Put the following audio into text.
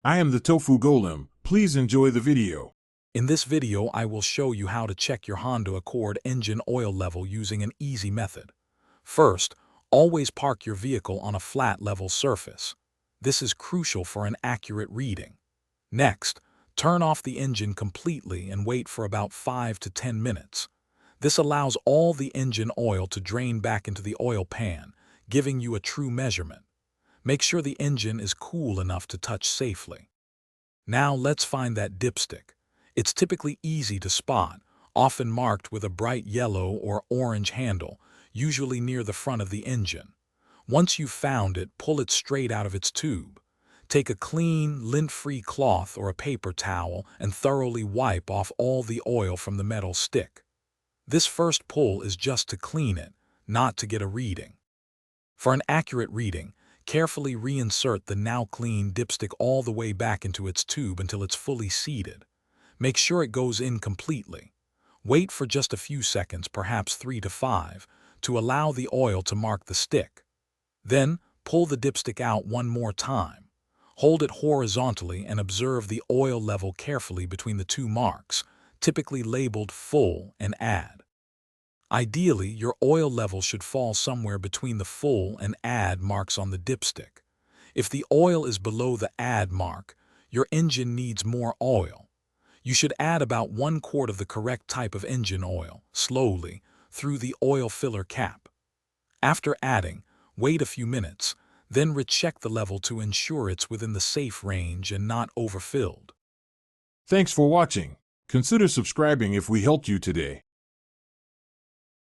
I am the Tofu Golem. Please enjoy the video. In this video, I will show you how to check your Honda Accord engine oil level using an easy method. First, always park your vehicle on a flat, level surface. This is crucial for an accurate reading. Next, turn off the engine completely and wait for about 5 to 10 minutes. This allows all the engine oil to drain back into the oil pan, giving you a true measurement. Make sure the engine is cool enough to touch safely. Now let's find that dipstick. It's typically easy to spot, often marked with a bright yellow or orange handle, usually near the front of the engine. Once you've found it, pull it straight out of its tube. Take a clean, lint-free cloth or a paper towel and thoroughly wipe off all the oil from the metal stick. This first pull is just to clean it, not to get a reading. For an accurate reading, carefully reinsert the now clean dipstick all the way back into its tube until it's fully seated. Make sure it goes in completely. Wait for just a few seconds, perhaps 3 to 5, to allow the oil to mark the stick. Then, pull the dipstick out one more time. Hold it horizontally and observe the oil level carefully between the two marks, typically labeled full and add. Ideally, your oil level should fall somewhere between the full and add marks on the dipstick. If the oil is below the add mark, your engine needs more oil. You should add about 1 quart of the correct type of engine oil, slowly, through the oil filler cap. After adding, wait a few minutes, then recheck the level to ensure it's within the safe range and not overfilled. Thanks for watching. Consider subscribing if we helped you today.